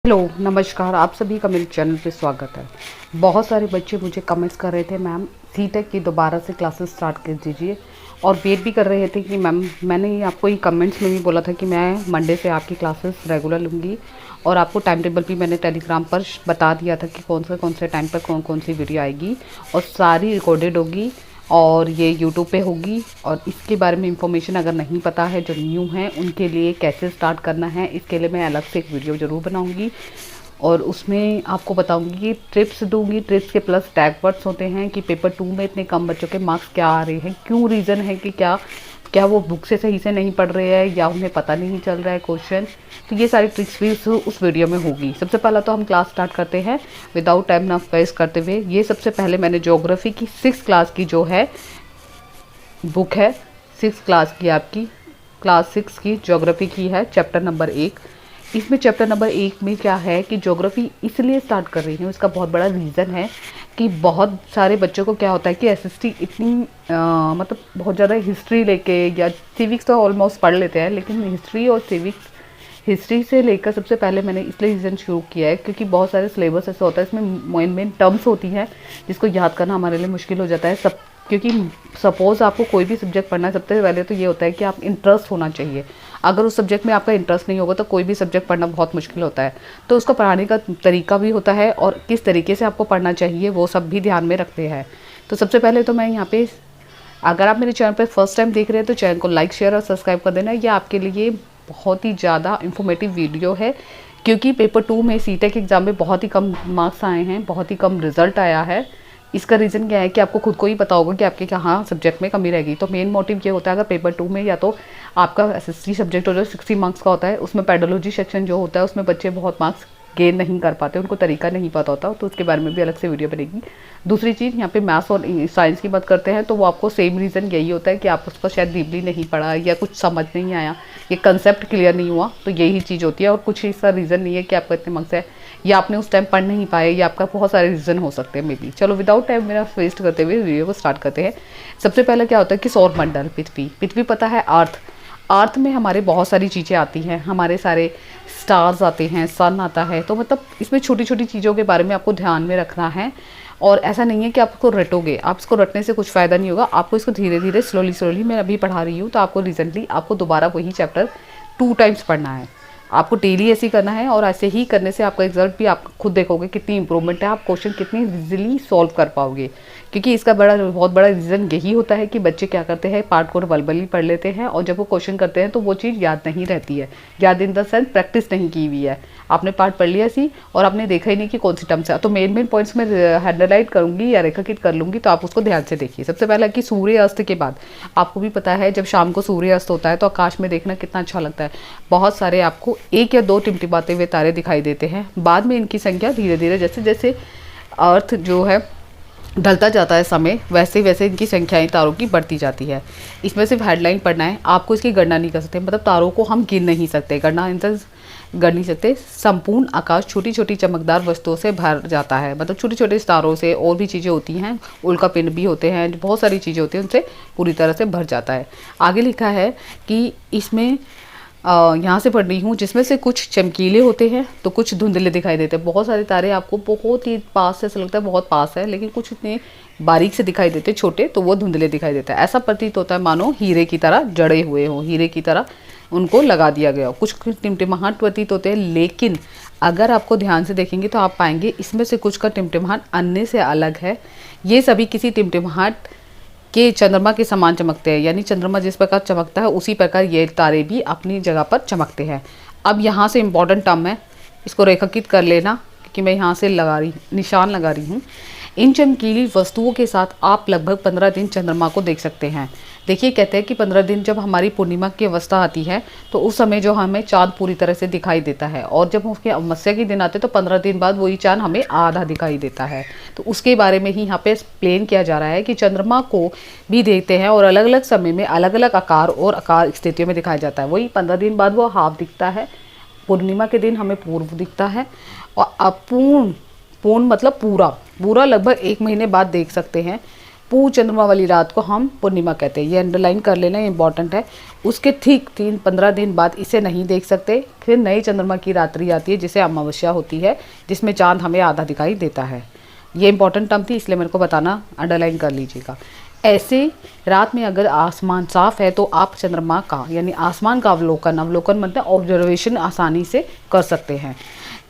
Hello नमस्कार, आप सभी का मेरे चैनल पे स्वागत है। बहुत सारे बच्चे मुझे कमेंट्स कर रहे थे, मैम सीटेक की दोबारा से क्लासेस स्टार्ट कर दीजिए, और वेट भी कर रहे थे कि मैम मैंने आपको ये कमेंट्स में भी बोला था कि मैं मंडे से आपकी क्लासेस रेगुलर लूँगी, और आपको टाइम टेबल भी मैंने टेलीग्राम पर बता दिया था कि कौन से टाइम पर कौन कौन सी वीडियो आएगी, और सारी रिकॉर्डेड होगी और ये यूट्यूब पे होगी। और इसके बारे में इंफॉर्मेशन अगर नहीं पता है, जो न्यू हैं उनके लिए कैसे स्टार्ट करना है, इसके लिए मैं अलग से एक वीडियो ज़रूर बनाऊंगी, और उसमें आपको बताऊंगी कि ट्रिप्स दूंगी। ट्रिप्स के प्लस टैग वर्ड्स होते हैं कि पेपर 2 में इतने कम बच्चों के मार्क्स क्या आ रहे हैं, क्यों रीज़न है कि क्या वो बुक से सही से नहीं पढ़ रहे हैं या उन्हें पता नहीं चल रहा है क्वेश्चन। तो ये सारी ट्रिक्स भी उस वीडियो में होगी। सबसे पहला तो हम क्लास स्टार्ट करते हैं विदाउट टाइम ना वेस्ट करते हुए। ये सबसे पहले मैंने ज्योग्राफी की 6th क्लास की जो है बुक है, 6th क्लास की, आपकी क्लास 6 की ज्योग्राफी की है, चैप्टर नंबर 1। इसमें चैप्टर नंबर 1 में क्या है कि ज्योग्राफी इसलिए स्टार्ट कर रही हूँ, इसका बहुत बड़ा रीज़न है कि बहुत सारे बच्चों को क्या होता है कि एसएसटी इतनी मतलब बहुत ज़्यादा हिस्ट्री लेके, या सिविक्स तो ऑलमोस्ट पढ़ लेते हैं, लेकिन हिस्ट्री और सिविक्स, हिस्ट्री से लेकर सबसे पहले मैंने इसलिए रीज़न शुरू किया है क्योंकि बहुत सारे सिलेबस ऐसा होता है, इसमें मेन टर्म्स होती हैं जिसको याद करना हमारे लिए मुश्किल हो जाता है सब। क्योंकि सपोज़ आपको कोई भी सब्जेक्ट पढ़ना है, सबसे पहले तो ये होता है कि आप इंटरेस्ट होना चाहिए। अगर उस सब्जेक्ट में आपका इंटरेस्ट नहीं होगा तो कोई भी सब्जेक्ट पढ़ना बहुत मुश्किल होता है। तो उसको पढ़ाने का तरीका भी होता है और किस तरीके से आपको पढ़ना चाहिए वो सब भी ध्यान में रखते हैं। तो सबसे पहले तो मैं यहाँ पे, अगर आप मेरे चैनल पर फर्स्ट टाइम देख रहे हैं तो चैनल को लाइक, शेयर और सब्सक्राइब कर देना। यह आपके लिए बहुत ही ज़्यादा इंफॉर्मेटिव वीडियो है, क्योंकि पेपर 2 में सीटेक एग्ज़ाम में बहुत ही कम मार्क्स आए हैं, बहुत ही कम रिजल्ट आया है। इसका रीज़न क्या है कि आपको खुद को ही पता होगा कि आपके कहाँ सब्जेक्ट में कमी रहेगी। तो मेन मोटिव ये होता है, अगर पेपर 2 में या तो आपका एसएसटी सब्जेक्ट हो जो 60 मार्क्स का होता है, उसमें पेडोलॉजी सेक्शन जो होता है उसमें बच्चे बहुत मार्क्स गेन नहीं कर पाते, उनको तरीका नहीं पता होता, तो उसके बारे में भी अलग से वीडियो बनेगी। दूसरी चीज़, यहाँ पे मैथ्स और साइंस की बात करते हैं तो वो आपको सेम रीज़न यही होता है कि आप उसको शायद डीपली नहीं पढ़ा या कुछ समझ नहीं आया, ये कंसेप्ट क्लियर नहीं हुआ, तो यही चीज़ होती है। और कुछ इसका रीज़न नहीं है कि आपका इतने मार्क्स है या आपने उस टाइम पढ़ नहीं पाए, या आपका बहुत सारे रीज़न हो सकते हैं मे बी। चलो विदाउट टाइम मेरा वेस्ट करते हुए वीडियो को स्टार्ट करते हैं। सबसे पहले क्या होता है कि सौरमंडल, पृथ्वी पता है, अर्थ में हमारे बहुत सारी चीज़ें आती हैं, हमारे सारे स्टार्स आते हैं, सन आता है, तो मतलब इसमें छोटी छोटी चीज़ों के बारे में आपको ध्यान में रखना है। और ऐसा नहीं है कि आप इसको रटोगे, आप इसको रटने से कुछ फ़ायदा नहीं होगा, आपको इसको धीरे धीरे स्लोली मैं अभी पढ़ा रही हूँ, तो आपको रिसेंटली आपको दोबारा वही चैप्टर 2 टाइम्स पढ़ना है। आपको डेली ऐसे ही करना है, और ऐसे ही करने से आपका रिजल्ट भी आप खुद देखोगे कितनी इंप्रूवमेंट है, आप क्वेश्चन कितनी इजीली सॉल्व कर पाओगे। क्योंकि इसका बहुत बड़ा रीज़न यही होता है कि बच्चे क्या करते हैं, पार्ट को वर्बली पढ़ लेते हैं, और जब वो क्वेश्चन करते हैं तो वो चीज़ याद नहीं रहती है। याद इन द सेंस प्रैक्टिस नहीं की हुई है, आपने पार्ट पढ़ लिया सी और आपने देखा ही नहीं कि कौन सी टर्म्स है। तो मेन पॉइंट्स में हाइलाइट करूँगी या रेखांकित कर लूँगी, तो आप उसको ध्यान से देखिए। सबसे पहले कि सूर्य अस्त के बाद, आपको भी पता है जब शाम को सूर्य अस्त होता है तो आकाश में देखना कितना अच्छा लगता है। बहुत सारे आपको 1 या 2 टिमटिमाते हुए तारे दिखाई देते हैं। बाद में इनकी संख्या धीरे धीरे, जैसे जैसे अर्थ जो है ढलता जाता है समय, वैसे वैसे इनकी संख्याएं तारों की बढ़ती जाती है। इसमें सिर्फ हेडलाइन पढ़ना है, आपको इसकी गणना नहीं कर सकते, मतलब तारों को हम गिन नहीं सकते, गणना गढ़ नहीं सकते। संपूर्ण आकाश छोटी छोटी चमकदार वस्तुओं से भर जाता है, मतलब छोटे छोटे सितारों से, और भी चीज़ें होती हैं, उल्का पिंड भी होते हैं, बहुत सारी चीज़ें होती हैं, उनसे पूरी तरह से भर जाता है। आगे लिखा है कि इसमें यहाँ से पढ़ रही हूँ, जिसमें से कुछ चमकीले होते हैं तो कुछ धुंधले दिखाई देते हैं। बहुत सारे तारे आपको बहुत ही पास से ऐसा लगता है बहुत पास है, लेकिन कुछ इतने बारीक से दिखाई देते छोटे, तो वो धुंधले दिखाई देता है। ऐसा प्रतीत होता है मानो हीरे की तरह जड़े हुए हों, हीरे की तरह उनको लगा दिया गया हो। कुछ टिमटिमाहट प्रतीत होते हैं, लेकिन अगर आपको ध्यान से देखेंगे तो आप पाएंगे इसमें से कुछ का टिमटिमाहट अन्य से अलग है। ये सभी किसी टिमटिमाहट के चंद्रमा के समान चमकते हैं, यानी चंद्रमा जिस प्रकार चमकता है उसी प्रकार ये तारे भी अपनी जगह पर चमकते हैं। अब यहाँ से इम्पॉर्टेंट टर्म है, इसको रेखांकित कर लेना, क्योंकि मैं यहाँ से निशान लगा रही हूँ। इन चमकीली वस्तुओं के साथ आप लगभग 15 दिन चंद्रमा को देख सकते हैं। देखिए, कहते हैं कि 15 दिन जब हमारी पूर्णिमा की अवस्था आती है तो उस समय जो हमें चाँद पूरी तरह से दिखाई देता है, और जब उसके अमावस्या के दिन आते हैं तो 15 दिन बाद वही चाँद हमें आधा दिखाई देता है। तो उसके बारे में ही यहाँ पे एक्सप्लेन किया जा रहा है कि चंद्रमा को भी देखते हैं और अलग अलग समय में अलग अलग आकार और आकार स्थितियों में दिखाया जाता है। वही 15 दिन बाद वो हाफ दिखता है, पूर्णिमा के दिन हमें पूर्व दिखता है, और अपूर्ण मतलब पूरा लगभग 1 महीने बाद देख सकते हैं। पूर्ण चंद्रमा वाली रात को हम पूर्णिमा कहते हैं, ये अंडरलाइन कर लेना, ये इंपॉर्टेंट है। उसके ठीक 3-15 दिन बाद इसे नहीं देख सकते। फिर नई चंद्रमा की रात्रि आती है जिसे अमावस्या होती है, जिसमें चांद हमें आधा दिखाई देता है। ये इंपॉर्टेंट टर्म थी, इसलिए मेरे को बताना, अंडरलाइन कर लीजिएगा। ऐसे रात में अगर आसमान साफ है तो आप चंद्रमा का यानी आसमान का अवलोकन मतलब ऑब्जर्वेशन आसानी से कर सकते हैं।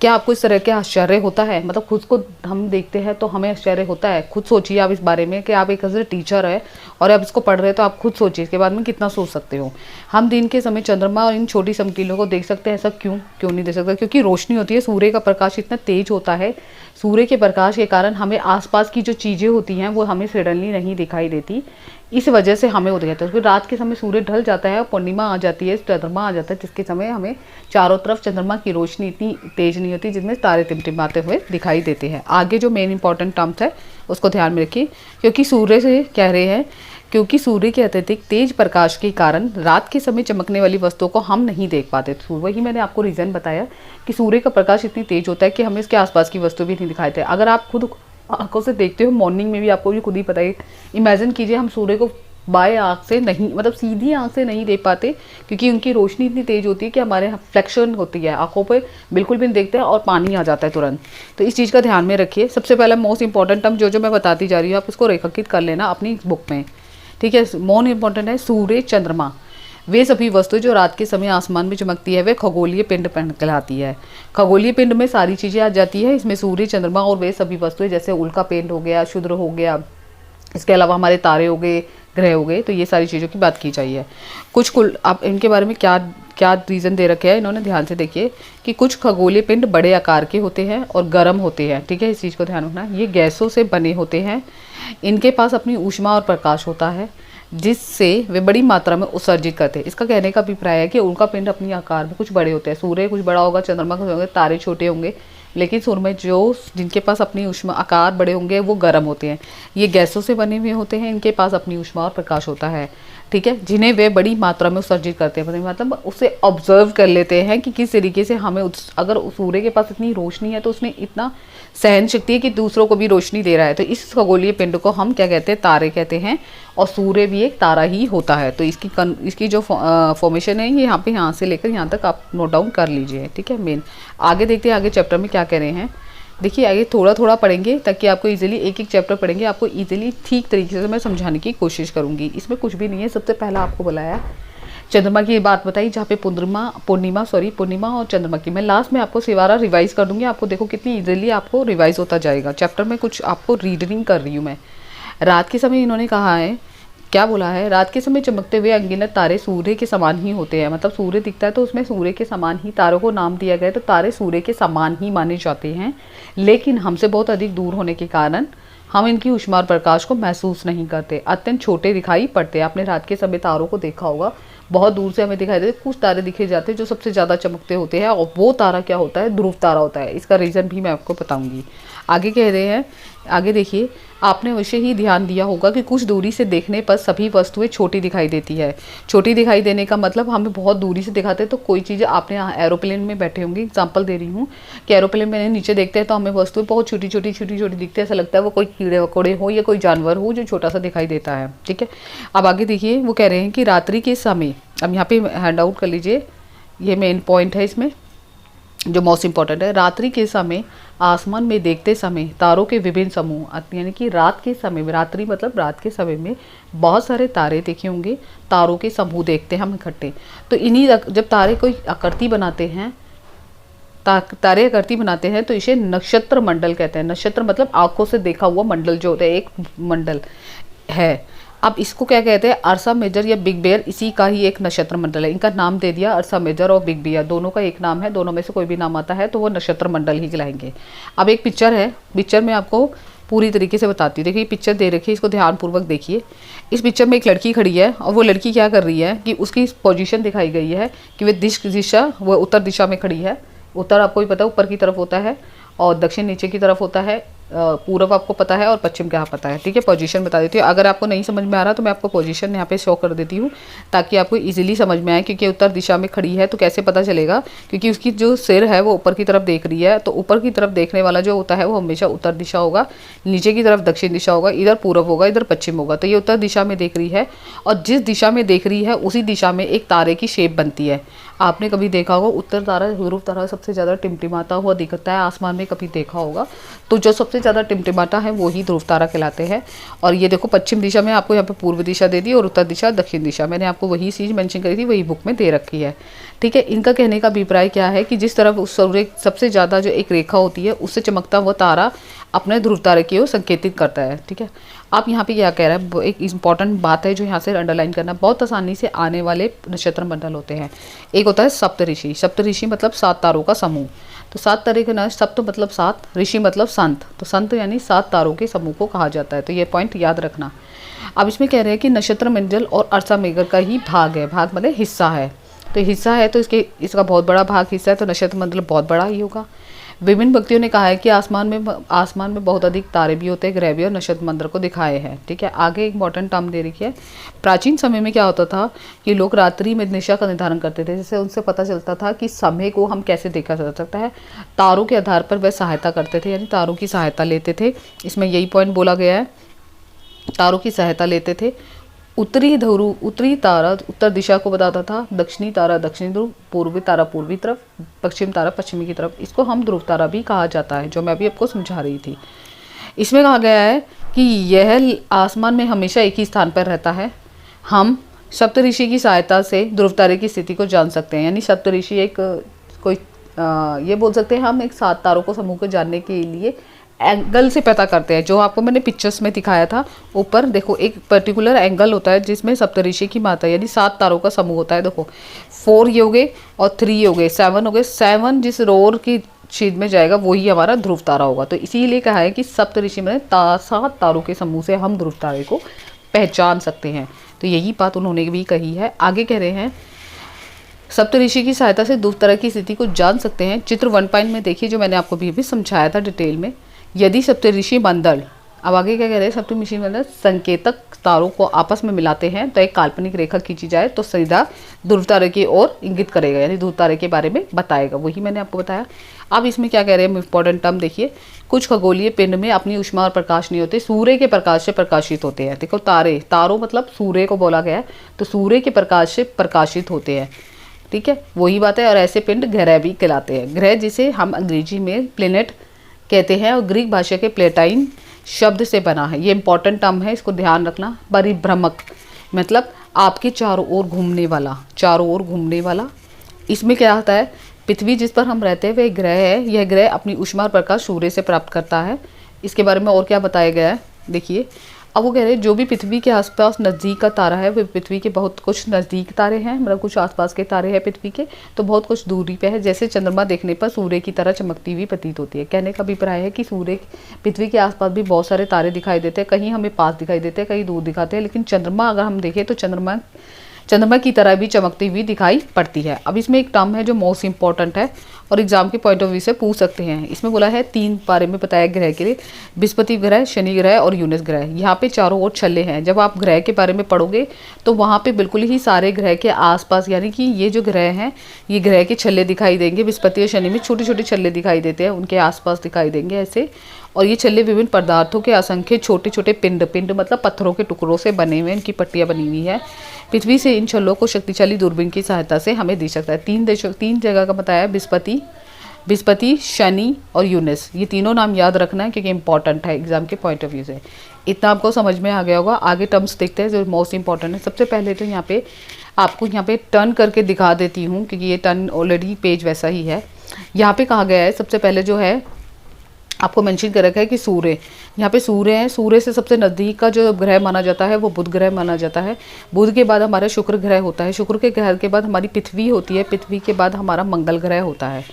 क्या आपको इस तरह के आश्चर्य होता है, मतलब खुद को हम देखते हैं तो हमें आश्चर्य होता है? खुद सोचिए आप इस बारे में कि आप एक ऐसे टीचर है और आप इसको पढ़ रहे हैं, तो आप खुद सोचिए इसके बारे में कितना सोच सकते हो। हम दिन के समय चंद्रमा और इन छोटी चमकीलों को देख सकते हैं, ऐसा क्यों नहीं देख सकते? क्योंकि रोशनी होती है, सूर्य का प्रकाश इतना तेज होता है। सूर्य के प्रकाश के कारण हमें आसपास की जो चीज़ें होती हैं वो हमें सडनली नहीं दिखाई देती, इस वजह से हमें वो दिखाता है। फिर रात के समय सूर्य ढल जाता है, पूर्णिमा आ जाती है, चंद्रमा आ जाता है, जिसके समय हमें चारों तरफ चंद्रमा की रोशनी इतनी तेज नहीं होती, जिसमें तारे टिमटिमाते हुए दिखाई देते हैं। आगे जो मेन इंपॉर्टेंट टर्म्स है उसको ध्यान में रखिए, क्योंकि सूर्य से कह रहे हैं, क्योंकि सूर्य के अत्यधिक तेज प्रकाश के कारण रात के समय चमकने वाली वस्तुओं को हम नहीं देख पाते। तो वही मैंने आपको रीज़न बताया कि सूर्य का प्रकाश इतनी तेज होता है कि हमें इसके आसपास की वस्तु भी नहीं दिखाई देती। अगर आप खुद आंखों से देखते हो, मॉर्निंग में भी आपको भी खुद ही पता है, इमेजिन कीजिए हम सूर्य को बाएं आंख से नहीं, मतलब सीधी आंख से नहीं देख पाते, क्योंकि उनकी रोशनी इतनी तेज होती है कि हमारे फ्लैक्शन होती है, आंखों पे बिल्कुल भी नहीं देखते हैं और पानी आ जाता है तुरंत। तो इस चीज़ का ध्यान में रखिए। सबसे पहला मोस्ट इंपॉर्टेंट टर्म जो मैं बताती जा रही हूँ, आप इसको रेखांकित कर लेना अपनी बुक में, ठीक है। मोस्ट इंपॉर्टेंट है सूर्य चंद्रमा, वे सभी वस्तुएं जो रात के समय आसमान में चमकती है वे खगोलीय पिंड कहलाती है। खगोलीय पिंड में सारी चीज़ें आ जाती है, इसमें सूर्य चंद्रमा और वे सभी वस्तुएं, जैसे उल्का पिंड हो गया, क्षुद्र हो गया, इसके अलावा हमारे तारे हो गए, ग्रह हो गए, तो ये सारी चीज़ों की बात की चाहिए। कुछ आप इनके बारे में क्या रीज़न दे रखे हैं इन्होंने, ध्यान से देखिए कि कुछ खगोलीय पिंड बड़े आकार के होते हैं और गर्म होते हैं, ठीक है, इस चीज़ को ध्यान रखना। ये गैसों से बने होते हैं, इनके पास अपनी ऊष्मा और प्रकाश होता है, जिससे वे बड़ी मात्रा में उत्सर्जित करते हैं। इसका कहने का अभिप्राय है कि उनका पिंड अपनी आकार में कुछ बड़े होते हैं, सूर्य कुछ बड़ा होगा, चंद्रमा कुछ होंगे, तारे छोटे होंगे, लेकिन सूर्य में जो जिनके पास अपनी ऊष्मा आकार बड़े होंगे वो गर्म होते हैं। ये गैसों से बने हुए होते हैं, इनके पास अपनी ऊष्मा और प्रकाश होता है, ठीक है, जिन्हें वे बड़ी मात्रा में उत्सर्जित करते हैं। मतलब उसे ऑब्जर्व कर लेते हैं कि किस तरीके से हमें, अगर सूर्य के पास इतनी रोशनी है तो उसमें इतना सहन शक्ति है कि दूसरों को भी रोशनी दे रहा है। तो इस खगोलीय पिंड को हम क्या कहते हैं, तारे कहते हैं, और सूर्य भी एक तारा ही होता है। तो इसकी जो फॉर्मेशन है ये यहाँ से लेकर यहाँ तक आप नोट डाउन कर लीजिए, ठीक है। मेन आगे देखते हैं आगे चैप्टर में क्या कह रहे हैं। देखिए आगे थोड़ा थोड़ा पढ़ेंगे ताकि आपको इजीली एक चैप्टर पढ़ेंगे, आपको इजीली ठीक तरीके से मैं समझाने की कोशिश करूँगी। इसमें कुछ भी नहीं है। सबसे पहला आपको बुलाया चंद्रमा की बात बताई, जहाँ पे पूर्णिमा और चंद्रमा की मैं लास्ट में आपको सिवारा रिवाइज कर दूंगी। आपको देखो कितनी इजीली आपको रिवाइज होता जाएगा। चैप्टर में कुछ आपको रीडिंग कर रही हूँ मैं। रात के समय इन्होंने कहा है, क्या बोला है, रात के समय चमकते हुए अनगिनत तारे सूर्य के समान ही होते हैं। मतलब सूर्य दिखता है तो उसमें सूर्य के समान ही तारों को नाम दिया गया, तो तारे सूर्य के समान ही माने जाते हैं, लेकिन हमसे बहुत अधिक दूर होने के कारण हम इनकी ऊष्मा और प्रकाश को महसूस नहीं करते, अत्यंत छोटे दिखाई पड़ते हैं। आपने रात के समय तारों को देखा होगा, बहुत दूर से हमें दिखाई देते, कुछ तारे दिखे जाते हैं जो सबसे ज़्यादा चमकते होते हैं, और वो तारा क्या होता है, ध्रुव तारा होता है। इसका रीज़न भी मैं आपको बताऊंगी। आगे कह रहे हैं, आगे देखिए, आपने अवश्य ही ध्यान दिया होगा कि कुछ दूरी से देखने पर सभी वस्तुएं छोटी दिखाई देती है। छोटी दिखाई देने का मतलब हमें बहुत दूरी से दिखाते हैं। तो कोई चीज़, आपने एरोप्लेन में बैठे होंगे, एग्जांपल दे रही हूँ कि एरोप्लेन में नीचे देखते हैं तो हमें वस्तुएं बहुत छोटी छोटी दिखती है, ऐसा लगता है वो कोई कीड़े वकोड़े हो या कोई जानवर हो जो छोटा सा दिखाई देता है, ठीक है। अब आगे देखिए, वो कह रहे हैं कि रात्रि के समय, अब यहाँ पे हैंड आउट कर लीजिए, ये मेन पॉइंट है इसमें जो मोस्ट इंपॉर्टेंट है। रात्रि के समय आसमान में देखते समय तारों के विभिन्न समूह, यानी कि रात के समय में, रात्रि मतलब रात के समय में बहुत सारे तारे देखे होंगे, तारों के समूह देखते हैं हम इकट्ठे। तो इन्हीं, जब तारे कोई आकृति बनाते हैं, तारे आकृति बनाते हैं तो इसे नक्षत्र मंडल कहते हैं। नक्षत्र मतलब आंखों से देखा हुआ मंडल जो होता है, एक मंडल है। अब इसको क्या कहते हैं, अर्सा मेजर या बिग बेयर, इसी का ही एक नक्षत्र मंडल है। इनका नाम दे दिया, अर्सा मेजर और बिग बेयर, दोनों का एक नाम है, दोनों में से कोई भी नाम आता है तो वो नक्षत्र मंडल ही कहलाएंगे। अब एक पिक्चर है, पिक्चर में आपको पूरी तरीके से बताती हूँ। देखिए पिक्चर दे रखी है, इसको ध्यानपूर्वक देखिए। इस पिक्चर में एक लड़की खड़ी है और वो लड़की क्या कर रही है कि उसकी पोजीशन दिखाई गई है कि वो उत्तर दिशा में खड़ी है। उत्तर आपको भी पता है ऊपर की तरफ होता है और दक्षिण नीचे की तरफ होता है, पूर्व आपको पता है और पश्चिम क्या पता है, ठीक है। पोजीशन बता देती हूँ, अगर आपको नहीं समझ में आ रहा तो मैं आपको पोजीशन यहाँ पे शो कर देती हूँ ताकि आपको इजीली समझ में आए, क्योंकि उत्तर दिशा में खड़ी है तो कैसे पता चलेगा, क्योंकि उसकी जो सिर है वो ऊपर की तरफ देख रही है, तो ऊपर की तरफ देखने वाला जो होता है वो हमेशा उत्तर दिशा होगा, नीचे की तरफ दक्षिण दिशा होगा, इधर पूर्व होगा, इधर पश्चिम होगा। तो ये उत्तर दिशा में देख रही है, और जिस दिशा में देख रही है उसी दिशा में एक तारे की शेप बनती है। आपने कभी देखा होगा उत्तर तारा, ध्रुव तारा सबसे ज़्यादा टिमटिमाता हुआ दिखता है आसमान में, कभी देखा होगा, तो जो सबसे ज़्यादा टिमटिमाता है वो ही ध्रुव तारा कहलाते हैं। और ये देखो पश्चिम दिशा में आपको यहाँ पे पूर्व दिशा दे दी और उत्तर दिशा दक्षिण दिशा, मैंने आपको वही चीज़ मेंशन करी थी, वही बुक में दे रखी है, ठीक है। इनका कहने का अभिप्राय क्या है कि जिस तरफ उस सूर्य सबसे ज़्यादा जो एक रेखा होती है उससे चमकता हुआ तारा अपने ध्रुव तारे की ओर संकेतित करता है, ठीक है। आप यहाँ पे क्या कह रहा है, एक इंपॉर्टेंट बात है जो यहाँ से अंडरलाइन करना, बहुत आसानी से आने वाले नक्षत्र मंडल होते हैं। एक होता है सप्तऋषि, सप्तऋषि मतलब 7 तारों का समूह, तो 7 तारे के नाम, सप्त मतलब 7, ऋषि मतलब संत, तो संत यानी 7 तारों के समूह को कहा जाता है, तो ये पॉइंट याद रखना। अब इसमें कह रहे हैं कि नक्षत्र मंडल और अर्सा मेघर का ही भाग है, भाग मतलब हिस्सा है, तो हिस्सा है तो इसका बहुत बड़ा भाग हिस्सा है, तो नक्षत्र मंडल बहुत बड़ा ही होगा। विभिन्न व्यक्तियों ने कहा है कि आसमान में बहुत अधिक तारे भी होते हैं, ग्रह भी, और नक्षत्र मंडल को दिखाए हैं, ठीक है। आगे एक इंपॉर्टेंट टर्म दे रखी है, प्राचीन समय में क्या होता था कि लोग रात्रि में दिशा का निर्धारण करते थे, जिससे उनसे पता चलता था कि समय को हम कैसे देखा जा सकता है, तारों के आधार पर वह सहायता करते थे, यानी तारों की सहायता लेते थे। इसमें यही पॉइंट बोला गया है, तारों की सहायता लेते थे। उत्तरी तारा उत्तर दिशा को बताता था, दक्षिणी तारा दक्षिणी ध्रुव, पूर्वी तारा पूर्वी तरफ, पश्चिम तारा पश्चिमी की तरफ। इसको हम ध्रुव तारा भी कहा जाता है, जो मैं अभी आपको समझा रही थी। इसमें कहा गया है कि यह आसमान में हमेशा एक ही स्थान पर रहता है। हम सप्तऋषि की सहायता से ध्रुव तारे की स्थिति को जान सकते हैं, यानी सप्तऋषि एक कोई ये बोल सकते हैं हम एक 7 तारों को समूह को जानने के लिए एंगल से पता करते हैं, जो आपको मैंने पिक्चर्स में दिखाया था। ऊपर देखो एक पर्टिकुलर एंगल होता है जिसमें सप्तऋषि की मात्रा यानी 7 तारों का समूह होता है। देखो 4 ये हो गए और 3 ये हो गए, 7 हो गए। 7 जिस रोर की छेद में जाएगा वही हमारा ध्रुव तारा होगा। तो इसीलिए कहा है कि सप्तऋषि में 7 तारों के समूह से हम ध्रुव तारे को पहचान सकते हैं। तो यही बात उन्होंने भी कही है। आगे कह रहे हैं सप्तऋषि की सहायता से ध्रुव तारा की स्थिति को जान सकते हैं। चित्र 1 पॉइंट में देखिए, जो मैंने आपको भी समझाया था डिटेल में। यदि सप्तऋषि मंडल, अब आगे क्या कह रहे हैं, सप्तऋषि मंडल संकेतक तारों को आपस में मिलाते हैं तो एक काल्पनिक रेखा खींची जाए तो सीधा ध्रुव तारे की ओर इंगित करेगा, यानी ध्रुव तारे के बारे में बताएगा। वही मैंने आपको बताया। अब इसमें क्या कह रहे हैं, इंपॉर्टेंट टर्म देखिए, कुछ खगोलीय पिंड में अपनी ऊष्मा और प्रकाश नहीं होते, सूर्य के प्रकाश से प्रकाशित होते हैं। देखो तारों मतलब सूर्य को बोला गया है, तो सूर्य के प्रकाश से प्रकाशित होते हैं, ठीक है, वही बात है। और ऐसे पिंड ग्रह भी कहलाते हैं। ग्रह जिसे हम अंग्रेजी में प्लेनेट कहते हैं और ग्रीक भाषा के प्लेटाइन शब्द से बना है। ये इंपॉर्टेंट टर्म है, इसको ध्यान रखना। परिभ्रमक मतलब आपके चारों ओर घूमने वाला, चारों ओर घूमने वाला। इसमें क्या होता है, पृथ्वी जिस पर हम रहते हैं वह ग्रह है। यह ग्रह अपनी ऊष्मा और प्रकाश सूर्य से प्राप्त करता है। इसके बारे में और क्या बताया गया है देखिए। अब वो कह रहे हैं जो भी पृथ्वी के आसपास नज़दीक का तारा है, वो पृथ्वी के बहुत कुछ नज़दीक तारे हैं, मतलब कुछ आसपास के तारे हैं पृथ्वी के, तो बहुत कुछ दूरी पे है। जैसे चंद्रमा देखने पर सूर्य की तरह चमकती हुई प्रतीत होती है। कहने का अभिप्राय है कि पृथ्वी के आसपास भी बहुत सारे तारे दिखाई देते हैं, कहीं हमें पास दिखाई देते हैं, कहीं दूर दिखाते हैं, लेकिन चंद्रमा अगर हम देखें तो चंद्रमा की तरह भी चमकती हुई दिखाई पड़ती है। अब इसमें एक टर्म है जो मोस्ट इंपॉर्टेंट है और एग्जाम के पॉइंट ऑफ व्यू से पूछ सकते हैं। इसमें बोला है 3 बारे में बताया ग्रह के लिए, बृहस्पति ग्रह, शनि ग्रह और यूरेनस ग्रह। यहाँ पे चारों ओर छल्ले हैं। जब आप ग्रह के बारे में पढ़ोगे तो वहाँ पे बिल्कुल ही सारे ग्रह के आसपास, यानी कि ये जो ग्रह हैं ये ग्रह के छल्ले दिखाई देंगे। बृहस्पति और शनि में छोटे छोटे छल्ले दिखाई देते हैं, उनके आसपास दिखाई देंगे ऐसे। और ये छल्ले विभिन्न पदार्थों के असंख्य छोटे छोटे पिंड मतलब पत्थरों के टुकड़ों से बने हुए, इनकी पट्टियाँ बनी हुई है। पृथ्वी से इन छल्लों को शक्तिशाली दूरबीन की सहायता से हमें दिख सकता है। 3 जगह का बताया, बृहस्पति, शनि और यूरेनस। ये तीनों नाम याद रखना है क्योंकि इंपॉर्टेंट है एग्जाम के पॉइंट ऑफ व्यू से। इतना आपको समझ में आ गया होगा। आगे टर्म्स देखते हैं जो मोस्ट इंपॉर्टेंट है। सबसे पहले तो यहाँ पे आपको यहाँ पे टर्न करके दिखा देती हूँ क्योंकि ये टर्न ऑलरेडी पेज वैसा ही है। यहाँ पे कहा गया है सबसे पहले जो है आपको मेंशन कर रखा है कि सूर्य, यहाँ पे सूर्य है। सूर्य से सबसे नज़दीक का जो ग्रह माना जाता है वो बुध ग्रह माना जाता है। बुध के बाद हमारा शुक्र ग्रह होता है। शुक्र के ग्रह के बाद हमारी पृथ्वी होती है। पृथ्वी के बाद हमारा मंगल ग्रह होता है,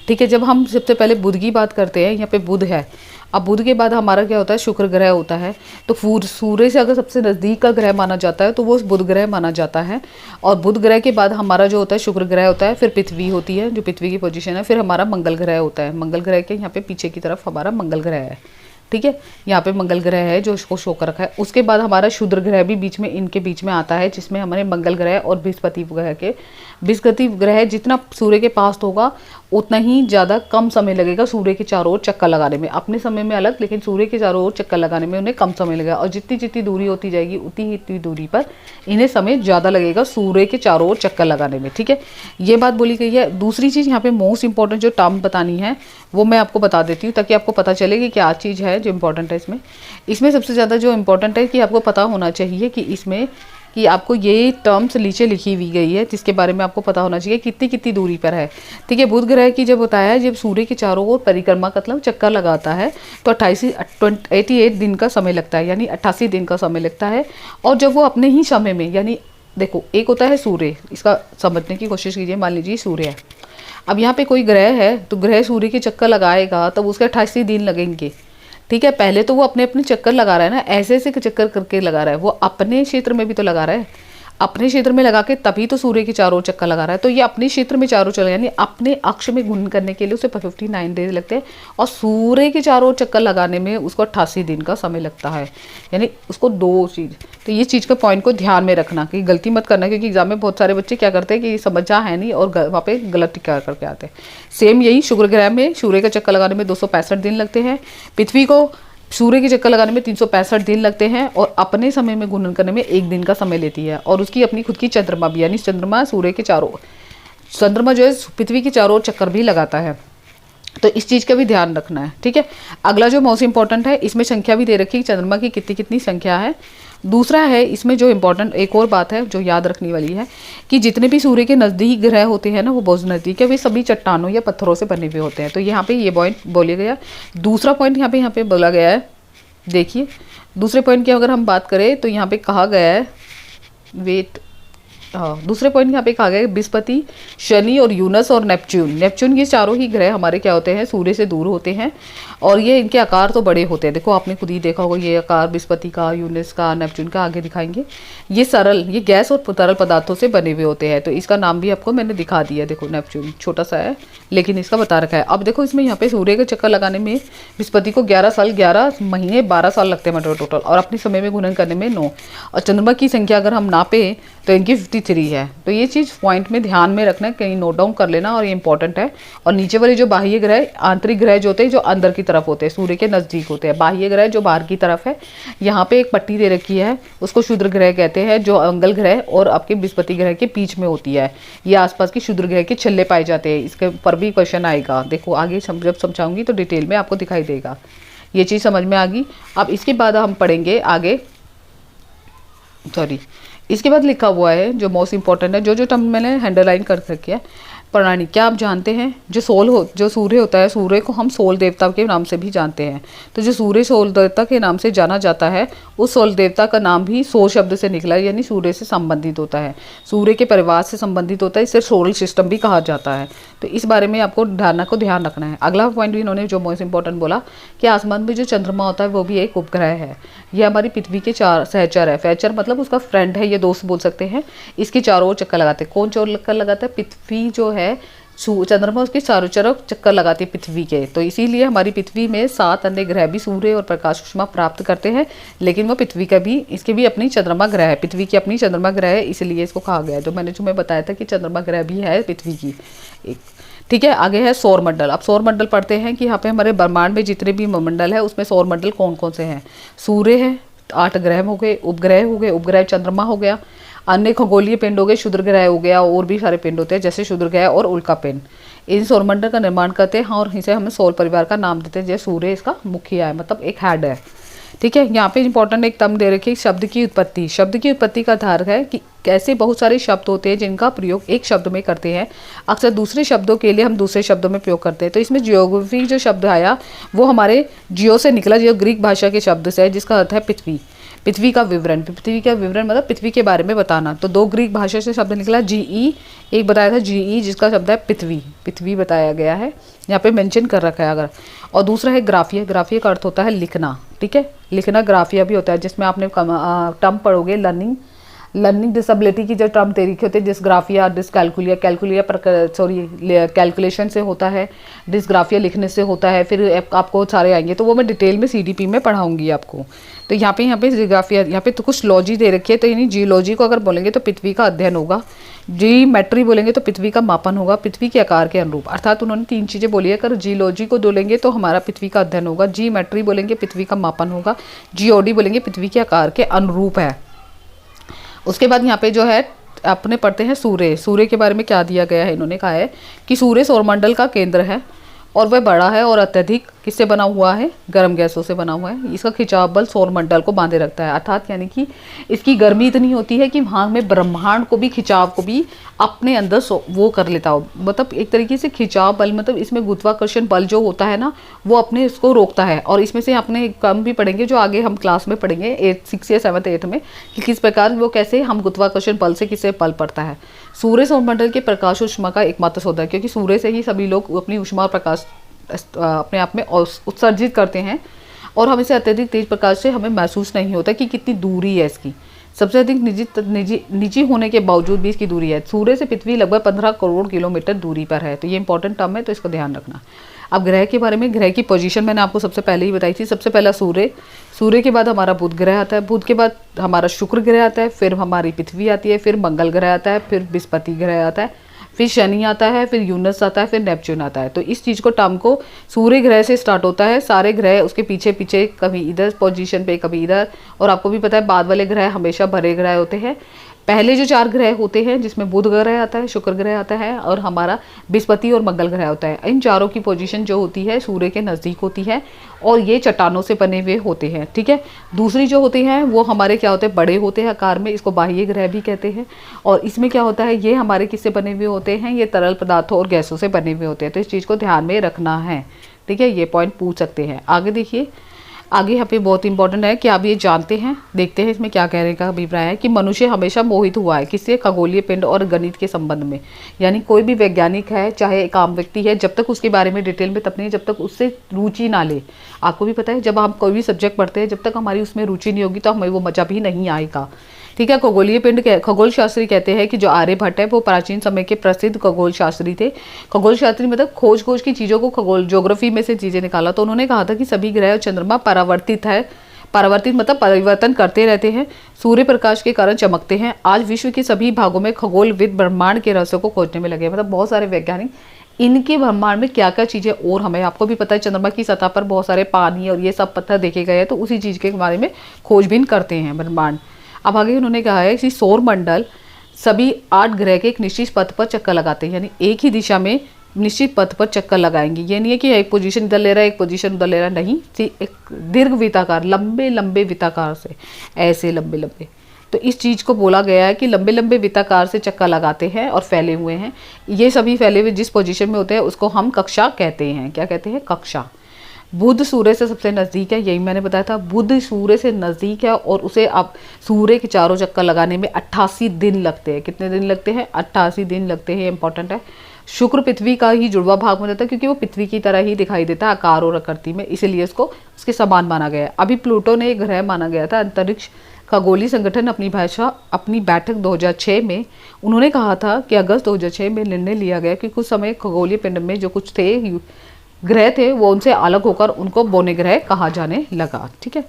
ठीक है। जब हम सबसे पहले बुध की बात करते हैं, यहाँ पे बुध है। अब बुध के बाद हमारा क्या होता है, शुक्र ग्रह होता है। तो सूर्य से अगर सबसे नज़दीक का ग्रह माना जाता है तो वो बुध ग्रह माना जाता है। और बुध ग्रह के बाद हमारा जो होता है शुक्र ग्रह होता है, फिर पृथ्वी होती है जो पृथ्वी की पोजीशन है, फिर हमारा मंगल ग्रह होता है। मंगल ग्रह के यहाँ पे पीछे की तरफ हमारा मंगल ग्रह है, ठीक है, यहाँ पे मंगल ग्रह है जो इसको शो कर रखा है। उसके बाद हमारा शुक्र ग्रह भी बीच में, इनके बीच में आता है, जिसमें हमारे मंगल ग्रह और बृहस्पति ग्रह जितना सूर्य के पास होगा उतना ही ज़्यादा कम समय लगेगा सूर्य के चारों ओर चक्कर लगाने में। अपने समय में अलग, लेकिन सूर्य के चारों ओर चक्कर लगाने में उन्हें कम समय लगेगा। और जितनी जितनी दूरी होती जाएगी उतनी दूरी पर इन्हें समय ज़्यादा लगेगा सूर्य के चारों ओर चक्कर लगाने में। ठीक है, ये बात बोली गई है। दूसरी चीज़ यहाँ पे मोस्ट इंपॉर्टेंट जो टर्म बतानी है वो मैं आपको बता देती हूँ, ताकि आपको पता चले कि क्या चीज़ है जो इम्पोर्टेंट है इसमें सबसे ज़्यादा जो इम्पोर्टेंट है कि आपको पता होना चाहिए कि इसमें कि आपको ये टर्म्स नीचे लिखी हुई गई है, जिसके बारे में आपको पता होना चाहिए कितनी कितनी दूरी पर है। ठीक है, बुध ग्रह की जब होता है, जब सूर्य के चारों ओर परिक्रमा मतलब चक्कर लगाता है तो 88 दिन का समय लगता है, यानी 88 दिन का समय लगता है। और जब वो अपने ही समय में, यानी देखो एक होता है सूर्य, इसका समझने की कोशिश कीजिए। मान लीजिए सूर्य है, अब यहाँ पे कोई ग्रह है तो ग्रह सूर्य के चक्कर लगाएगा तब उसके 88 दिन लगेंगे। ठीक है, पहले तो वो अपने अपने चक्कर लगा रहा है ना, ऐसे ऐसे चक्कर करके लगा रहा है, वो अपने क्षेत्र में भी तो लगा रहा है, अपने क्षेत्र में लगा के तभी तो सूर्य के चारों ओर चक्कर लगा रहा है। तो ये अपने क्षेत्र में चारों चले, यानी अपने अक्ष में घूर्णन करने के लिए उसे 59 डेज लगते हैं, और सूर्य के चारों ओर चक्कर लगाने में उसको 88 दिन का समय लगता है। यानी उसको दो चीज़, तो ये चीज़ का पॉइंट को ध्यान में रखना कि गलती मत करना, क्योंकि एग्जाम में बहुत सारे बच्चे क्या करते हैं कि समझा है नहीं और वहाँ पे गलत टिक्का करके आते हैं। सेम यही शुक्र ग्रह में सूर्य का चक्कर लगाने में 265 दिन लगते हैं, पृथ्वी को सूर्य के चक्कर लगाने में 365 दिन लगते हैं, और अपने समय में घूर्णन करने में 1 दिन का समय लेती है। और उसकी अपनी खुद की चंद्रमा भी, यानी चंद्रमा सूर्य के चारों, चंद्रमा जो है पृथ्वी के चारों ओर चक्कर भी लगाता है। तो इस चीज़ का भी ध्यान रखना है। ठीक है, अगला जो मोस्ट इंपॉर्टेंट है, इसमें संख्या भी दे रखी है चंद्रमा की कितनी कितनी संख्या है। दूसरा है इसमें जो इम्पोर्टेंट एक और बात है जो याद रखने वाली है कि जितने भी सूर्य के नज़दीक ग्रह होते हैं ना, वो बहुत नज़दीक है, वे सभी चट्टानों या पत्थरों से बने हुए होते हैं। तो यहाँ पे ये पॉइंट बोला गया। दूसरा पॉइंट यहाँ पे बोला गया है, देखिए दूसरे पॉइंट की अगर हम बात करें तो यहाँ पे कहा गया है, दूसरे पॉइंट यहाँ पे कहा गया है बृहस्पति, शनि और यूनस और नेपच्यून ये चारों ही ग्रह हमारे क्या होते हैं, सूर्य से दूर होते हैं, और ये इनके आकार तो बड़े होते हैं। देखो आपने खुद ही देखा होगा ये आकार बृहस्पति का, यूनस का, नेपच्यून का, आगे दिखाएंगे। ये गैस और तरल पदार्थों से बने हुए होते हैं। तो इसका नाम भी आपको मैंने दिखा दिया, देखो नेपच्यून छोटा सा है लेकिन इसका बता रखा है। अब देखो इसमें यहाँ पे सूर्य का चक्कर लगाने में बृहस्पति को 11 महीने 12 साल लगते हैं मतलब टोटल, और अपने समय में घूर्णन करने में 9। और चंद्रमा की संख्या अगर हम नापे तो इनकी 53 है। तो ये चीज़ पॉइंट में ध्यान में रखना, कहीं नोट डाउन कर लेना, और ये इंपॉर्टेंट है। और नीचे वाले जो बाह्य ग्रह, आंतरिक ग्रह जो होते हैं, जो अंदर की तरफ होते हैं, सूर्य के नज़दीक होते हैं। बाह्य ग्रह जो बाहर की तरफ है, यहाँ पे एक पट्टी दे रखी है, उसको क्षुद्र ग्रह कहते हैं, जो मंगल ग्रह और आपके बृहस्पति ग्रह के बीच में होती है। ये आसपास की क्षुद्र ग्रह के छल्ले पाए जाते हैं। इसके ऊपर भी क्वेश्चन आएगा, देखो आगे जब समझाऊंगी तो डिटेल में आपको दिखाई देगा। ये चीज़ समझ में आ गई। अब इसके बाद हम पढ़ेंगे आगे, इसके बाद लिखा हुआ है जो मोस्ट इंपॉर्टेंट है, जो टर्म मैंने अंडरलाइन कर रखी है। प्रणाली, क्या आप जानते हैं जो सूर्य होता है, सूर्य को हम सोल देवता के नाम से भी जानते हैं। तो जो सूर्य सोल देवता के नाम से जाना जाता है, उस सोल देवता का नाम भी सोल शब्द से निकला है, यानी सूर्य से संबंधित होता है, सूर्य के परिवार से संबंधित होता है, इसे सोलर सिस्टम भी कहा जाता है। तो इस बारे में आपको ध्यान रखना है। अगला पॉइंट भी इन्होंने जो मोस्ट इंपॉर्टेंट बोला कि आसमान में जो चंद्रमा होता है वो भी एक उपग्रह है। ये हमारी पृथ्वी के सहचर है, सहचर मतलब उसका फ्रेंड है, ये दोस्त बोल सकते हैं। इसके चारों ओर चक्कर लगाते हैं। कौन चारों चक्कर लगाता है? पृथ्वी जो है, चंद्रमा उसके चारों तरफ चक्कर लगाती है पृथ्वी के। तो इसीलिए हमारी पृथ्वी में 7 अन्य ग्रह भी सूर्य और प्रकाश ऊष्मा प्राप्त करते हैं, लेकिन वो पृथ्वी का भी, इसके भी अपनी चंद्रमा ग्रह है, पृथ्वी की अपनी चंद्रमा ग्रह है, इसलिए इसको कहा गया है। जो मैंने तुम्हें बताया था कि चंद्रमा ग्रह भी है पृथ्वी की एक। ठीक है, आगे है सौर मंडल। अब सौर मंडल पढ़ते हैं कि यहाँ पे हमारे ब्रह्मांड में जितने भी मंडल है उसमें सौर मंडल कौन कौन से हैं। सूर्य है, 8 ग्रह हो गए, उपग्रह चंद्रमा हो गया, अन्य खगोलीय पिंड हो गए, क्षुद्र ग्रह हो गया, और भी सारे पिंड होते हैं जैसे क्षुद्र ग्रह और उल्का पिंड। इन सौरमंडल का निर्माण करते हैं और इसे हमें सौर परिवार का नाम देते हैं। जैसे सूर्य इसका मुखिया है, मतलब एक हेड है। ठीक है, यहाँ पे इंपॉर्टेंट एक टर्म दे रखी, शब्द की उत्पत्ति। शब्द की उत्पत्ति का आधार है कि कैसे बहुत सारे शब्द होते हैं जिनका प्रयोग एक शब्द में करते हैं, अक्सर दूसरे शब्दों के लिए हम दूसरे शब्दों में प्रयोग करते हैं। तो इसमें जियोग्राफी जो शब्द आया वो हमारे जियो से निकला, जो ग्रीक भाषा के शब्द से है, जिसका अर्थ है पृथ्वी। पृथ्वी का विवरण मतलब पृथ्वी के बारे में बताना। तो 2 ग्रीक भाषा से शब्द निकला, जीई, एक बताया था जीई जिसका शब्द है पृथ्वी बताया गया है, यहाँ पे मेंशन कर रखा है अगर। और दूसरा है ग्राफिया का अर्थ होता है लिखना। ठीक है, लिखना ग्राफिया भी होता है, जिसमें आपने टर्म पढ़ोगे लर्निंग लर्निंग डिसेबिलिटी की जो टर्म तरीके होते हैं, डिस्ग्राफिया, डिसकैलकुलिया, कैलकुलेशन से होता है, डिस्ग्राफिया लिखने से होता है, फिर आपको सारे आएंगे, तो वो मैं डिटेल में CDP में पढ़ाऊंगी आपको। तो यहाँ पे जियोग्राफिया, यहाँ पे तो कुछ लॉजी दे रखी है, तो यानी जियोलॉजी को अगर बोलेंगे तो पृथ्वी का अध्ययन होगा, जियोमेट्री बोलेंगे तो पृथ्वी का मापन होगा पृथ्वी के आकार के अनुरूप। अर्थात उन्होंने 3 चीज़ें बोली है, अगर जियोलॉजी को बोलेंगे तो हमारा पृथ्वी का अध्ययन होगा, जियोमेट्री बोलेंगे पृथ्वी का मापन होगा, जियोडी बोलेंगे पृथ्वी के आकार के अनुरूप है। उसके बाद यहाँ पे जो है अपने पढ़ते हैं सूर्य। सूर्य के बारे में क्या दिया गया है, इन्होंने कहा है कि सूर्य सौरमंडल का केंद्र है और वह बड़ा है और अत्यधिक किससे बना हुआ है, गर्म गैसों से बना हुआ है। इसका खिंचाव बल सौरमंडल को बांधे रखता है, अर्थात यानी कि इसकी गर्मी इतनी होती है कि वहाँ में ब्रह्मांड को भी, खिंचाव को भी अपने अंदर वो कर लेता हो। मतलब एक तरीके से खिंचाव बल, मतलब इसमें गुरुत्वाकर्षण बल जो होता है ना, वो अपने इसको रोकता है। और इसमें से अपने कम भी पढ़ेंगे, जो आगे हम क्लास में पढ़ेंगे 6 या 7 8 में, कि किस प्रकार वो कैसे हम गुरुत्वाकर्षण बल से किससे बल पड़ता है। सूर्य सौरमंडल के प्रकाश ऊष्मा का एकमात्र स्रोत है, क्योंकि सूर्य से ही सभी लोग अपनी ऊष्मा और प्रकाश अपने आप में उत्सर्जित करते हैं, और हमें से अत्यधिक तेज प्रकाश से हमें महसूस नहीं होता कि कितनी दूरी है इसकी। सबसे अधिक निजी होने के बावजूद भी इसकी दूरी है। सूर्य से पृथ्वी लगभग 15 करोड़ किलोमीटर दूरी पर है, तो ये इंपॉर्टेंट टर्म है, तो इसको ध्यान रखना। अब ग्रह के बारे में, ग्रह की पोजीशन मैंने आपको सबसे पहले ही बताई थी। सबसे पहला सूर्य, सूर्य के बाद हमारा बुध ग्रह आता है, बुध के बाद हमारा शुक्र ग्रह आता है, फिर हमारी पृथ्वी आती है, फिर मंगल ग्रह आता है, फिर बृहस्पति ग्रह आता है, फिर शनि आता है, फिर यूनस आता है, फिर नेपच्यून आता है। तो इस चीज़ को टर्म को सूर्य ग्रह से स्टार्ट होता है, सारे ग्रह उसके पीछे पीछे कभी इधर पोजीशन पे कभी इधर, और आपको भी पता है बाद वाले ग्रह हमेशा बड़े ग्रह होते हैं। पहले जो 4 ग्रह होते हैं, जिसमें बुध ग्रह आता है, शुक्र ग्रह आता है और हमारा बृहस्पति और मंगल ग्रह होता है, इन चारों की पोजीशन जो होती है सूर्य के नज़दीक होती है, और ये चट्टानों से बने हुए होते हैं। ठीक है, दूसरी जो होते हैं वो हमारे क्या होते हैं, बड़े होते हैं आकार में, इसको बाह्य ग्रह भी कहते हैं। और इसमें क्या होता है, ये हमारे किससे बने हुए होते हैं, ये तरल पदार्थों और गैसों से बने हुए होते हैं। तो इस चीज़ को ध्यान में रखना है। ठीक है, ये पॉइंट पूछ सकते हैं। आगे देखिए, आगे यहाँ पे बहुत इंपॉर्टेंट है कि आप ये जानते हैं, देखते हैं इसमें क्या कहने का अभिप्राय है, कि मनुष्य हमेशा मोहित हुआ है किससे, खगोलीय पिंड और गणित के संबंध में। यानी कोई भी वैज्ञानिक है, चाहे एक आम व्यक्ति है, जब तक उसके बारे में डिटेल में तब नहीं, जब तक उससे रुचि ना ले। आपको भी पता है, जब हम कोई भी सब्जेक्ट पढ़ते हैं, जब तक हमारी उसमें रुचि नहीं होगी तो हमें वो मजा भी नहीं आएगा। ठीक है, खगोलीय पिंड खगोल शास्त्री कहते हैं कि जो आर्यभट्ट है वो प्राचीन समय के प्रसिद्ध खगोल शास्त्री थे। खगोल शास्त्री मतलब खोज की चीज़ों को, खगोल ज्योग्राफी में से चीज़ें निकाला। तो उन्होंने कहा था कि सभी ग्रह और चंद्रमा परावर्तित है, परावर्तित मतलब परिवर्तन करते रहते हैं, सूर्य प्रकाश के कारण चमकते हैं। आज विश्व के सभी भागों में खगोलविद ब्रह्मांड के रहस्यों को खोजने में लगे, मतलब बहुत सारे वैज्ञानिक इनके ब्रह्मांड में क्या क्या चीज़ें, और हमें आपको भी पता है चंद्रमा की सतह पर बहुत सारे पानी और ये सब पत्थर देखे गए हैं, तो उसी चीज़ के बारे में खोजबीन करते हैं ब्रह्मांड। अब आगे उन्होंने कहा है कि सौर मंडल सभी 8 ग्रह के एक निश्चित पथ पर चक्कर लगाते हैं, यानी एक ही दिशा में निश्चित पथ पर चक्कर लगाएंगे। ये नहीं है कि एक पोजीशन इधर ले रहा है, एक पोजीशन उधर ले रहा है, नहीं, एक दीर्घ वृत्ताकार, लंबे लंबे वृत्ताकार से, ऐसे लंबे लंबे। तो इस चीज़ को बोला गया है कि लंबे लंबे वृत्ताकार से चक्कर लगाते हैं और फैले हुए हैं। ये सभी फैले हुए जिस पोजीशन में होते हैं उसको हम कक्षा कहते हैं। क्या कहते हैं? कक्षा। बुध सूर्य से सबसे नज़दीक है, यही मैंने बताया था, बुध सूर्य से नज़दीक है और उसे आप सूर्य के चारों चक्कर लगाने में 88 दिन लगते हैं। कितने दिन लगते हैं? 88 दिन लगते हैं, इंपॉर्टेंट है। शुक्र पृथ्वी का ही जुड़वा भाग में रहता है, क्योंकि वो पृथ्वी की तरह ही दिखाई देता है आकार और आकृति में, इसीलिए उसको उसके समान माना गया है। अभी प्लूटो ने एक ग्रह माना गया था। अंतरिक्ष खगोलीय संगठन अपनी बैठक 2006 में उन्होंने कहा था कि अगस्त 2006 में निर्णय लिया गया कि कुछ समय खगोलीय पिंड में जो कुछ थे ग्रह थे वो उनसे अलग होकर उनको बौने ग्रह कहा जाने लगा। ठीक है,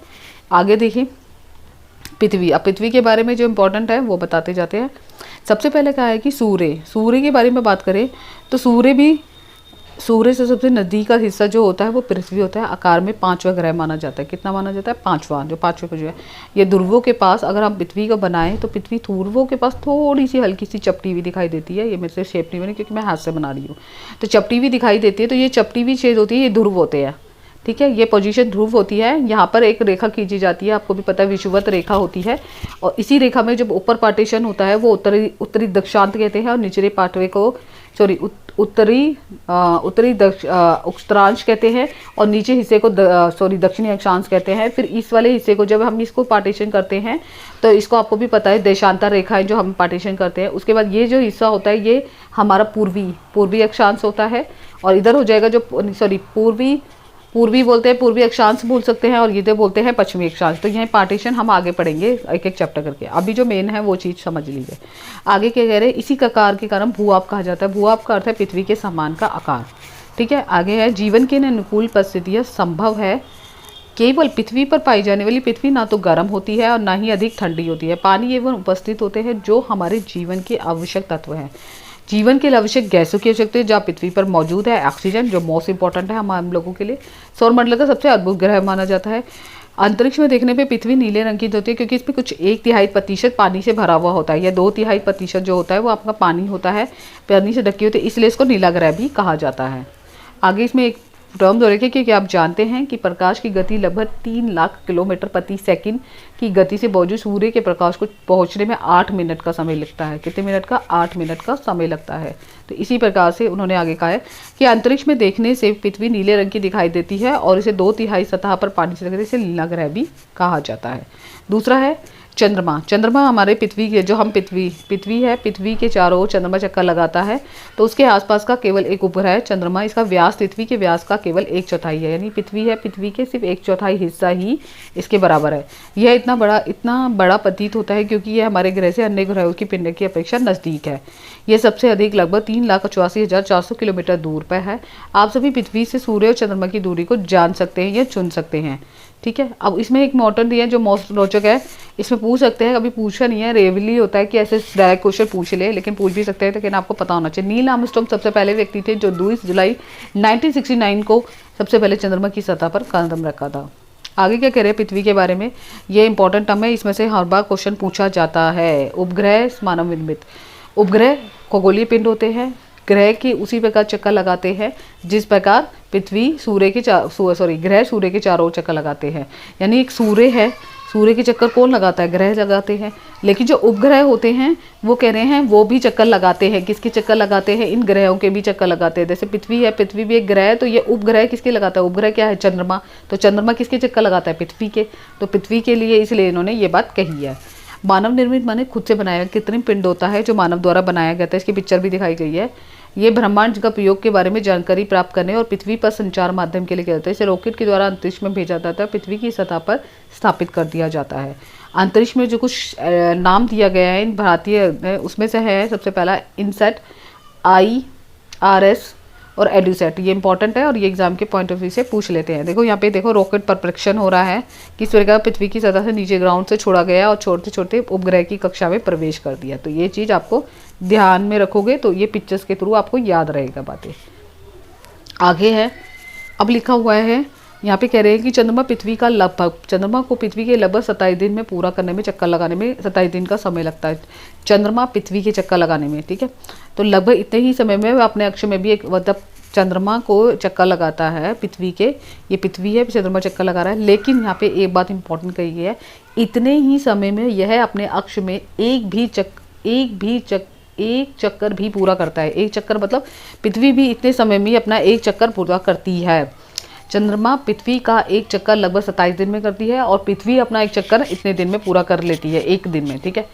आगे देखिए पृथ्वी। अब पृथ्वी के बारे में जो इम्पोर्टेंट है वो बताते जाते हैं। सबसे पहले कहा है कि सूर्य के बारे में बात करें तो सूर्य से सबसे नज़दीक का हिस्सा जो होता है वो पृथ्वी होता है। आकार में 5वां ग्रह माना जाता है। कितना माना जाता है? 5वां। जो 5वें पे जो है ये ध्रुवों के पास अगर हम पृथ्वी को बनाएं तो पृथ्वी ध्रुवों के पास थोड़ी सी हल्की सी चपटी हुई दिखाई देती है। ये मेरे से शेप नहीं बनी क्योंकि मैं हाथ से बना रही हूँ, तो चपटी हुई दिखाई देती है। तो ये चपटी हुई छेद होती है, ये ध्रुव होते हैं। ठीक है, ये पोजीशन ध्रुव होती है। यहाँ पर एक रेखा खींची जाती है, आपको भी पता है विषुवत रेखा होती है, और इसी रेखा में जब ऊपर पार्टीशन होता है वो उत्तरी दक्षांत कहते हैं और निचले पार्टवे को उत्तरी उत्तरांश कहते हैं और नीचे हिस्से को दक्षिणी अक्षांश कहते हैं। फिर इस वाले हिस्से को जब हम इसको पार्टीशन करते हैं तो इसको आपको भी पता है देशांतर रेखाएं जो हम पार्टीशन करते हैं। उसके बाद ये जो हिस्सा होता है ये हमारा पूर्वी अक्षांश होता है, और इधर हो जाएगा जो पूर्वी बोलते हैं, पूर्वी अक्षांश बोल सकते हैं, और ये बोलते हैं पश्चिमी अक्षांश। तो यह पार्टीशन हम आगे पढ़ेंगे एक एक चैप्टर करके। अभी जो मेन है वो चीज़ समझ लीजिए। आगे क्या कह रहे हैं, इसी आकार के कारण भूआब कहा जाता है। भूआब का अर्थ है पृथ्वी के समान का आकार, ठीक है। आगे है, जीवन के अनुकूल परिस्थितियाँ संभव है केवल पृथ्वी पर पाई जाने वाली। पृथ्वी ना तो गर्म होती है और ना ही अधिक ठंडी होती है। पानी एवं उपस्थित होते हैं जो हमारे जीवन के आवश्यक तत्व हैं। जीवन के लिए आवश्यक गैसों की आवश्यकता है जहाँ पृथ्वी पर मौजूद है। ऑक्सीजन जो मोस्ट इंपॉर्टेंट है हम लोगों के लिए। सौरमंडल का सबसे अद्भुत ग्रह माना जाता है। अंतरिक्ष में देखने पे पृथ्वी नीले रंग की होती है क्योंकि इसमें कुछ 1/3% पानी से भरा हुआ होता है, या 2/3% जो होता है वो आपका पानी होता है, पानी से ढकी होती है, इसलिए इसको नीला ग्रह भी कहा जाता है। आगे इसमें एक टर्म जो रखे कि आप जानते हैं कि प्रकाश की गति लगभग 3 लाख किलोमीटर प्रति सेकंड की गति से बावजूद सूर्य के प्रकाश को पहुंचने में 8 मिनट का समय लगता है। कितने मिनट का? 8 मिनट का समय लगता है। तो इसी प्रकार से उन्होंने आगे कहा है कि अंतरिक्ष में देखने से पृथ्वी नीले रंग की दिखाई देती है और इसे 2/3 सतह पर पानी से ढके इसे नीला ग्रह भी कहा जाता है। दूसरा है चंद्रमा। चंद्रमा हमारे पृथ्वी के, जो हम पृथ्वी है, पृथ्वी के चारों ओर चंद्रमा चक्कर लगाता है, तो उसके आसपास का केवल एक उपग्रह है चंद्रमा। इसका व्यास पृथ्वी के व्यास का केवल 1/4 है, यानी पृथ्वी है, पृथ्वी के सिर्फ 1/4 हिस्सा ही इसके बराबर है। यह इतना बड़ा प्रतीत होता है क्योंकि यह हमारे ग्रह से अन्य ग्रहों की पिंड की अपेक्षा नज़दीक है। यह सबसे अधिक लगभग 3,84,400 किलोमीटर दूर पर है। आप सभी पृथ्वी से सूर्य और चंद्रमा की दूरी को जान सकते हैं या चुन सकते हैं, ठीक है। अब इसमें एक मॉडर्न दिया है जो मोस्ट रोचक है, इसमें पूछ सकते हैं, कभी पूछा नहीं है, रेयरली होता है कि ऐसे डायरेक्ट क्वेश्चन पूछ ले, लेकिन पूछ भी सकते हैं, लेकिन आपको पता होना चाहिए। नील आर्मस्ट्रॉन्ग सबसे पहले व्यक्ति थे जो 2 जुलाई 1969 को सबसे पहले चंद्रमा की सतह पर कदम रखा था। आगे क्या कह रहे हैं पृथ्वी के बारे में, ये इंपॉर्टेंट टर्म है, इसमें से हर बार क्वेश्चन पूछा जाता है। उपग्रह मानव निर्मित। उपग्रह खगोलीय पिंड होते हैं, ग्रह की उसी प्रकार चक्कर लगाते हैं जिस प्रकार पृथ्वी ग्रह सूर्य के चारों ओर चक्कर लगाते हैं। यानी एक सूर्य है, सूर्य के चक्कर कौन लगाता है? ग्रह लगाते हैं। लेकिन जो उपग्रह होते हैं वो कह रहे हैं वो भी चक्कर लगाते हैं। किसके चक्कर लगाते हैं? इन ग्रहों के भी चक्कर लगाते हैं। जैसे पृथ्वी है, पृथ्वी भी एक ग्रह है, तो ये उपग्रह किसके लगाता है? उपग्रह क्या है? चंद्रमा। तो चंद्रमा किसके चक्कर लगाता है? पृथ्वी के। तो पृथ्वी के लिए इसलिए इन्होंने ये बात कही है। मानव निर्मित माने खुद से बनाया कृत्रिम पिंड होता है जो मानव द्वारा बनाया गया था। इसकी पिक्चर भी दिखाई गई है। ये ब्रह्मांड का प्रयोग के बारे में जानकारी प्राप्त करने और पृथ्वी पर संचार माध्यम के लिए किया जाता है। इसे रॉकेट के द्वारा अंतरिक्ष में भेजा जाता है, पृथ्वी की सतह पर स्थापित कर दिया जाता है। अंतरिक्ष में जो कुछ नाम दिया गया है इन भारतीय उसमें से है सबसे पहला इनसेट, IRS और एडुसेट। ये इंपॉर्टेंट है और ये एग्जाम के पॉइंट ऑफ व्यू से पूछ लेते हैं। देखो यहाँ पे देखो रॉकेट पर परीक्षण हो रहा है, किस प्रकार पृथ्वी की सतह से नीचे ग्राउंड से छोड़ा गया और छोटे छोटे उपग्रह की कक्षा में प्रवेश कर दिया। तो ये चीज़ आपको ध्यान में रखोगे तो ये पिक्चर्स के थ्रू आपको याद रहेगा बातें। आगे है, अब लिखा हुआ है यहाँ पे कह रहे हैं कि चंद्रमा को पृथ्वी के लगभग 27 दिन में पूरा करने में, चक्कर लगाने में 27 दिन का समय लगता है चंद्रमा पृथ्वी के चक्कर लगाने में, ठीक है। तो लगभग इतने ही समय में वह अपने अक्ष में भी एक मतलब चंद्रमा को चक्कर लगाता है पृथ्वी के। ये पृथ्वी है, चंद्रमा चक्कर लगा रहा है। लेकिन यहाँ पे एक बात इंपॉर्टेंट कही गई है, इतने ही समय में यह अपने अक्ष में एक चक्कर भी पूरा करता है। एक चक्कर मतलब पृथ्वी भी इतने समय में अपना एक चक्कर पूरा करती है। चंद्रमा पृथ्वी का एक चक्कर लगभग 27 दिन में करती है और पृथ्वी अपना एक चक्कर इतने दिन में पूरा कर लेती है, एक दिन में, ठीक है।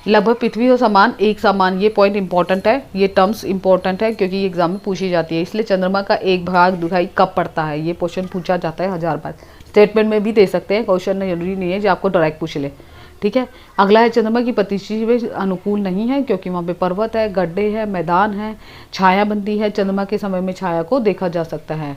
लगभग पृथ्वी और समान, एक समान, ये पॉइंट इंपॉर्टेंट है, ये टर्म्स इंपॉर्टेंट है क्योंकि ये एग्जाम में पूछी जाती है। इसलिए चंद्रमा का एक भाग दिखाई कब पड़ता है, ये क्वेश्चन पूछा जाता है 1000 बार। स्टेटमेंट में भी दे सकते हैं, क्वेश्चन जरूरी नहीं है जो आपको डायरेक्ट पूछ ले, ठीक है। अगला है चंद्रमा की परिस्थिति में अनुकूल नहीं है क्योंकि वहाँ पे पर्वत है, गड्ढे है, मैदान है, छाया बनती है। चंद्रमा के समय में छाया को देखा जा सकता है।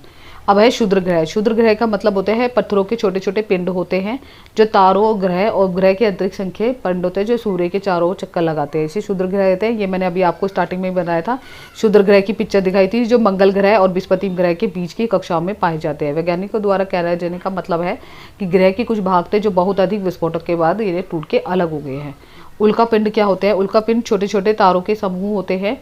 अब है क्षुद्र ग्रह। क्षुद्र ग्रह का मतलब होता है पत्थरों के छोटे छोटे पिंड होते हैं जो तारों, ग्रह और ग्रह के अंतरिक्ष संख्या पिंड होते हैं जो सूर्य के चारों ओर चक्कर लगाते हैं। इसे क्षुद्र ग्रह कहते हैं। ये मैंने अभी आपको स्टार्टिंग में बनाया था, क्षुद्र ग्रह की पिक्चर दिखाई थी जो मंगल ग्रह और बृहस्पति ग्रह के बीच की कक्षाओं में पाए जाते हैं। वैज्ञानिकों द्वारा कह जाने का मतलब है कि ग्रह के कुछ भाग थे जो बहुत अधिक विस्फोटक के बाद ये टूट के अलग हो गए हैं। उल्का पिंड क्या होते हैं? उल्का पिंड छोटे छोटे तारों के समूह होते हैं,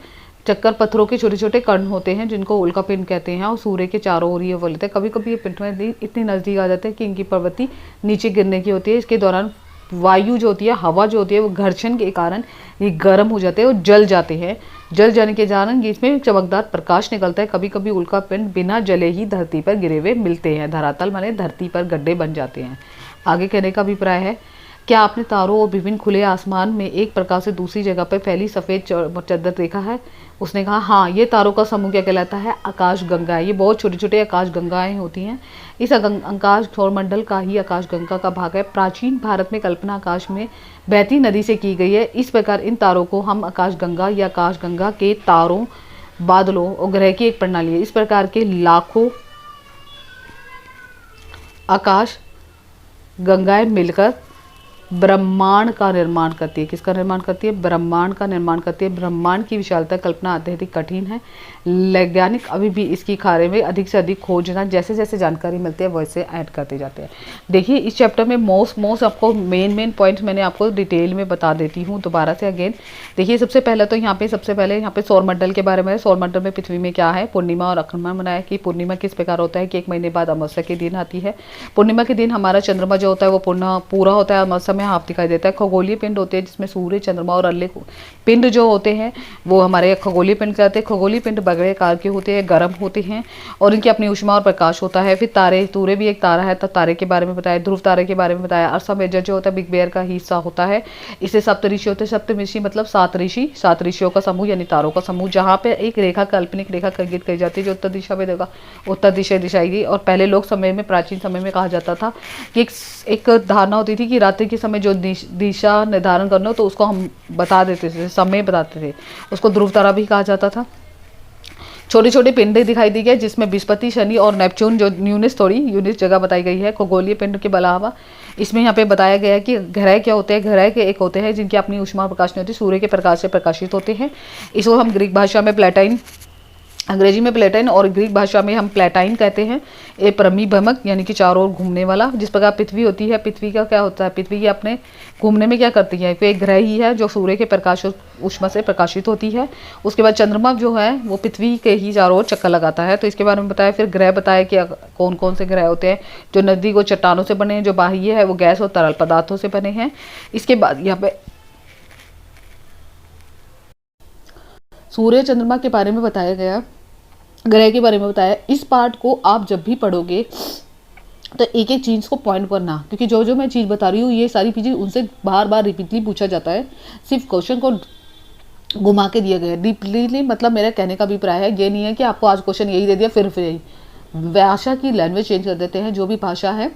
चक्कर पत्थरों के छोटे छोटे कण होते हैं जिनको उल्का पिंड कहते हैं और सूर्य के चारों ओर ये बोलते हैं। कभी कभी ये पिंड में इतनी नज़दीक आ जाते हैं कि इनकी प्रवृत्ति नीचे गिरने की होती है। इसके दौरान वायु जो होती है, हवा जो होती है, वो घर्षण के कारण ये गर्म हो जाते हैं और जल जाते हैं। जल जाने के कारण इसमें चमकदार प्रकाश निकलता है। कभी कभी उल्का पिंड बिना जले ही धरती पर गिरे हुए मिलते हैं। धरातल माने धरती पर गड्ढे बन जाते हैं। आगे कहने का अभिप्राय है क्या आपने तारों और विभिन्न खुले आसमान में एक प्रकार से दूसरी जगह पर फैली सफ़ेद चद्दर देखा है? उसने कहा हाँ, ये तारों का समूह क्या कहलाता है? आकाश गंगा। ये बहुत छोटे छोटे आकाश गंगाएं होती हैं। इस आकाश सौरमंडल का ही आकाश गंगा का भाग है। प्राचीन भारत में कल्पना आकाश में बहती नदी से की गई है। इस प्रकार इन तारों को हम आकाश गंगा या आकाश गंगा के तारों, बादलों और ग्रह की एक प्रणाली है। इस प्रकार के लाखों आकाश गंगाएं मिलकर ब्रह्मांड का निर्माण करती है। किसका निर्माण करती है? ब्रह्मांड का निर्माण करती है। ब्रह्मांड की विशालता कल्पना अत्यधिक कठिन है। वैज्ञानिक अभी भी इसकी खारे में अधिक से अधिक खोजना, जैसे जैसे जानकारी मिलती है वैसे ऐड करते जाते हैं। देखिए इस चैप्टर में मोस्ट आपको मेन पॉइंट्स मैंने आपको डिटेल में बता देती हूँ दोबारा से अगेन। देखिए सबसे पहले तो सबसे पहले यहाँ पे सौरमंडल के बारे में। सौरमंडल में पृथ्वी में क्या है? पूर्णिमा और अखंडमा बनाया कि पूर्णिमा किस प्रकार होता है कि 1 महीने बाद अमावस्या के दिन आती है। पूर्णिमा के दिन हमारा चंद्रमा जो होता है वो पूरा होता है, अमावस्या में हाफ दिखाई देता है। खगोलीय पिंड होते हैं जिसमें सूर्य, चंद्रमा और अन्य पिंड जो होते हैं वो हमारे खगोलीय पिंड कहते हैं। खगोलीय पिंड बड़े आकार के होते हैं, गर्म होते हैं और इनकी अपनी ऊष्मा और प्रकाश होता है। फिर तारे, तूरे भी एक तारा है, तो तारे के बारे में बताया, ध्रुव तारे के बारे में बताया। अर्सा मेजर जो होता है बिग बेयर का हिस्सा होता है। इसे सप्तऋषि होते हैं। सप्तऋषि मतलब 7 ऋषि, 7 ऋषियों का समूह यानी तारों का समूह, जहाँ पे एक रेखा, काल्पनिक रेखा इंगित की जाती है जो उत्तर दिशा में देगा, उत्तर दिशा दिशाएगी। और पहले लोग समय में, प्राचीन समय में कहा जाता था कि एक धारणा होती थी कि रात्रि के समय जो दिशा निर्धारण करना हो तो उसको हम बता देते थे, समय बताते थे, उसको ध्रुव तारा भी कहा जाता था। छोटे छोटे पिंड दिखाई दी गए जिसमें बृहस्पति, शनि और नेपच्यून जो यूनिस जगह बताई गई है। खगोलीय पिंड के अलावा इसमें यहाँ पे बताया गया है कि ग्रह क्या होते हैं। ग्रह के एक होते हैं जिनकी अपनी ऊष्मा प्रकाश नहीं होती, सूर्य के प्रकाश से प्रकाशित होते हैं। इसको हम ग्रीक भाषा में प्लेटाइन, अंग्रेजी में प्लेटाइन और ग्रीक भाषा में हम प्लेटाइन कहते हैं। ये परिभ्रमक यानी कि चारों ओर घूमने वाला। जिस प्रकार पृथ्वी होती है, पृथ्वी का क्या होता है? पृथ्वी के अपने घूमने में क्या करती है? कोई एक ग्रह ही है जो सूर्य के प्रकाश और ऊष्मा से प्रकाशित होती है। उसके बाद चंद्रमा जो है वो पृथ्वी के ही चारों ओर चक्कर लगाता है। तो इसके बारे में बताया। फिर ग्रह बताया कि कौन कौन से ग्रह होते हैं। जो नदी को चट्टानों से बने हैं, जो बाह्य है वो गैस और तरल पदार्थों से बने हैं। इसके बाद यहाँ पे सूर्य चंद्रमा के बारे में बताया गया, ग्रह के बारे में बताया। इस पार्ट को आप जब भी पढ़ोगे तो एक एक चीज़ को पॉइंट करना, क्योंकि जो जो मैं चीज़ बता रही हूँ ये सारी चीज़ें उनसे बार बार रिपीटली पूछा जाता है। सिर्फ क्वेश्चन को घुमा के दिया गया है रिपीटली। मतलब मेरा कहने का अभिप्राय है ये नहीं है कि आपको आज क्वेश्चन यही दे दिया फिर यही। भाषा की लैंग्वेज चेंज कर देते हैं। जो भी भाषा है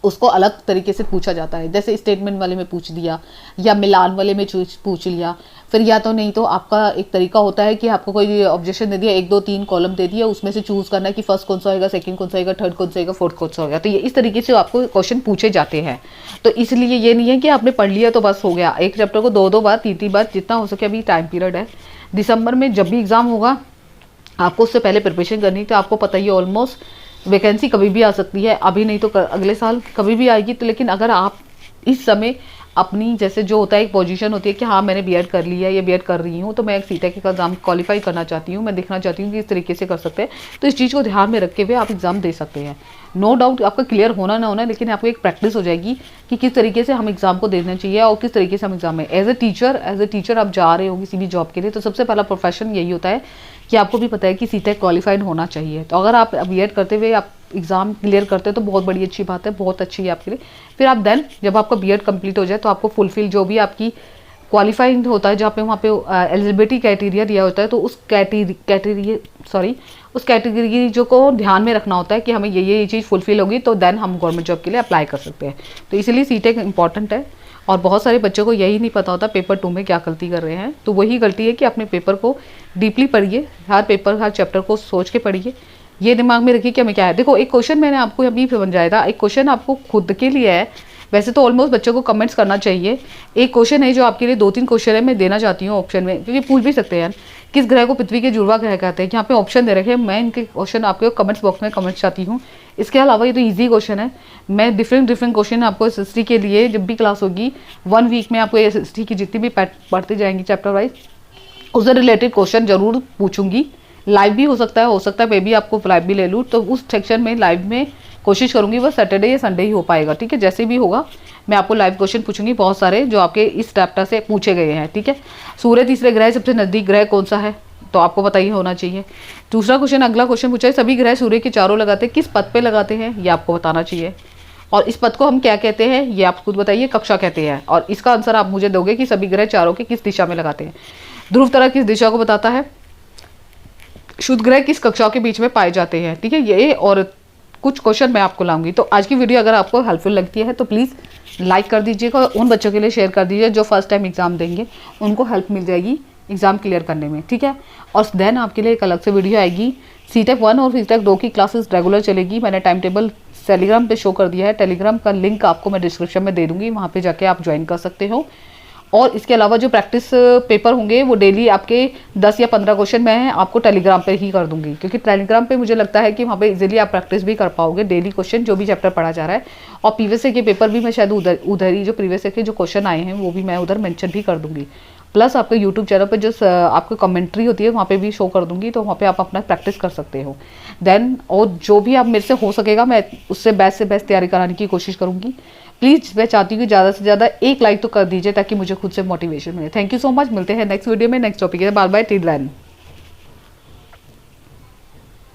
उसको अलग तरीके से पूछा जाता है। जैसे स्टेटमेंट वाले में पूछ दिया या मिलान वाले में पूछ लिया। फिर या तो नहीं तो आपका एक तरीका होता है कि आपको कोई ऑब्जेक्शन दे दिया, 1 2 3 कॉलम दे दिया, उसमें से चूज करना है कि फर्स्ट कौन सा होगा, सेकंड कौन सा होगा, थर्ड कौन सा होगा, फोर्थ कौन सा होगा। तो ये इस तरीके से आपको क्वेश्चन पूछे जाते हैं। तो इसलिए ये नहीं है कि आपने पढ़ लिया तो बस हो गया। एक चैप्टर को 2 2 बार 3 3 बार जितना हो सके। अभी टाइम पीरियड है, दिसंबर में जब भी एग्जाम होगा आपको उससे पहले प्रिपरेशन करनी। तो आपको पता ही है ऑलमोस्ट वैकेंसी कभी भी आ सकती है, अभी नहीं तो अगले साल कभी भी आएगी। तो लेकिन अगर आप इस समय अपनी जैसे जो होता है एक पोजीशन होती है कि हाँ मैंने बीएड कर लिया या बीएड कर रही हूँ तो मैं एक सीटेट का एग्जाम क्वालिफाई करना चाहती हूँ, मैं देखना चाहती हूँ कि इस तरीके से कर सकते हैं, तो इस चीज़ को ध्यान में रखे हुए आप एग्जाम दे सकते हैं। नो डाउट आपका क्लियर होना ना होना, लेकिन आपको एक प्रैक्टिस हो जाएगी कि किस तरीके से हम एग्जाम को देना चाहिए और किस तरीके से हम एग्जाम में एज ए टीचर आप जा रहे हो किसी भी जॉब के लिए, तो सबसे पहला प्रोफेशन यही होता है कि आपको भी पता है कि सीटेट क्वालिफाइड होना चाहिए। तो अगर आप बीएड करते हुए आप एग्जाम क्लियर करते हैं तो बहुत बड़ी अच्छी बात है, बहुत अच्छी है आपके लिए। फिर आप देन जब आपका बीएड कंप्लीट हो जाए तो आपको फुलफिल जो भी आपकी क्वालिफाइड होता है, जहाँ पे वहाँ पे एलिजिबिलिटी क्राइटेरिया दिया होता है, तो उस कैटेगरी जो को ध्यान में रखना होता है कि हमें ये चीज़ फुलफिल होगी तो देन हम गवर्नमेंट जॉब के लिए अप्लाई कर सकते हैं। तो इसलिए सीटेट इंपॉर्टेंट है। और बहुत सारे बच्चों को यही नहीं पता होता पेपर 2 में क्या गलती कर रहे हैं, तो वही गलती है कि अपने पेपर को डीपली पढ़िए, हर चैप्टर को सोच के पढ़िए, ये दिमाग में रखिए कि हमें क्या है। देखो एक क्वेश्चन मैंने आपको अभी समझाया था, एक क्वेश्चन आपको खुद के लिए है, वैसे तो ऑलमोस्ट बच्चों को कमेंट्स करना चाहिए। एक क्वेश्चन है जो आपके लिए 2-3 क्वेश्चन है, मैं देना चाहती हूँ ऑप्शन में, क्योंकि पूछ भी सकते हैं यार किस ग्रह को पृथ्वी के जुड़वा ग्रह कहते हैं। यहाँ पे ऑप्शन दे रखे हैं, मैं इनके क्वेश्चन आपके कमेंट्स बॉक्स में कमेंट चाहती हूँ। इसके अलावा ये तो ईजी क्वेश्चन है, मैं डिफरेंट क्वेश्चन आपको SST के लिए जब भी क्लास होगी 1 वीक में आपको SST की जितनी भी पढ़ते जाएंगी चैप्टर वाइज उससे रिलेटेड क्वेश्चन जरूर पूछूंगी। लाइव भी हो सकता है मे भी आपको लाइव भी ले लूँ, तो उस सेक्शन में लाइव में कोशिश करूंगी वो सैटरडे या संडे ही हो पाएगा, ठीक है। जैसे भी होगा मैं आपको लाइव क्वेश्चन पूछूंगी, बहुत सारे जो आपके इस चैप्टर से पूछे गए हैं, ठीक है। सूर्य तीसरे ग्रह सबसे नजदीक ग्रह कौन सा है, तो आपको पता ही होना चाहिए। दूसरा क्वेश्चन, अगला क्वेश्चन पूछा है सभी ग्रह सूर्य के चारों लगाते हैं किस पथ पे लगाते हैं, ये आपको बताना चाहिए। और इस पथ को हम क्या कहते हैं, ये आप खुद बताइए, कक्षा कहते हैं। और इसका आंसर आप मुझे दोगे कि सभी ग्रह चारों के किस दिशा में लगाते हैं। ध्रुव तारा किस दिशा को बताता है, शुद्ध ग्रह किस कक्षाओं के बीच में पाए जाते हैं। ठीक है, ये और कुछ क्वेश्चन मैं आपको लाऊंगी। तो आज की वीडियो अगर आपको हेल्पफुल लगती है तो प्लीज़ लाइक कर दीजिएगा, उन बच्चों के लिए शेयर कर दीजिए जो फर्स्ट टाइम एग्जाम देंगे, उनको हेल्प मिल जाएगी एग्जाम क्लियर करने में। ठीक है, और देन आपके लिए एक अलग से वीडियो आएगी। सीटेक 1 और सीटेक 2 की क्लासेस रेगुलर चलेगी। मैंने टाइम टेबल टेलीग्राम पे शो कर दिया है, टेलीग्राम का लिंक आपको मैं डिस्क्रिप्शन में दे दूंगी, वहाँ पे जाके आप ज्वाइन कर सकते हो। और इसके अलावा जो प्रैक्टिस पेपर होंगे वो डेली आपके 10 या 15 क्वेश्चन मैं आपको टेलीग्राम पे ही कर दूंगी, क्योंकि टेलीग्राम पे मुझे लगता है कि वहाँ पे इजीली आप प्रैक्टिस भी कर पाओगे डेली क्वेश्चन जो भी चैप्टर पढ़ा जा रहा है। और प्रीवियस के पेपर भी मैं शायद उधर ही जो प्रीवियस के जो क्वेश्चन आए हैं वो भी मैं उधर मेंशन भी कर दूंगी। प्लस आपके यूट्यूब चैनल पर जो आपको कमेंट्री होती है वहाँ पे भी शो कर दूंगी, तो वहाँ पे आप अपना प्रैक्टिस कर सकते हो। देन और जो भी आप मेरे से हो सकेगा मैं उससे बेस्ट तैयारी कराने की कोशिश करूँगी। प्लीज़ मैं चाहती हूँ कि ज़्यादा से ज़्यादा एक लाइक तो कर दीजिए ताकि मुझे खुद से मोटिवेशन मिले। थैंक यू सो मच, मिलते हैं नेक्स्ट वीडियो में नेक्स्ट टॉपिक है। Bye bye, till then.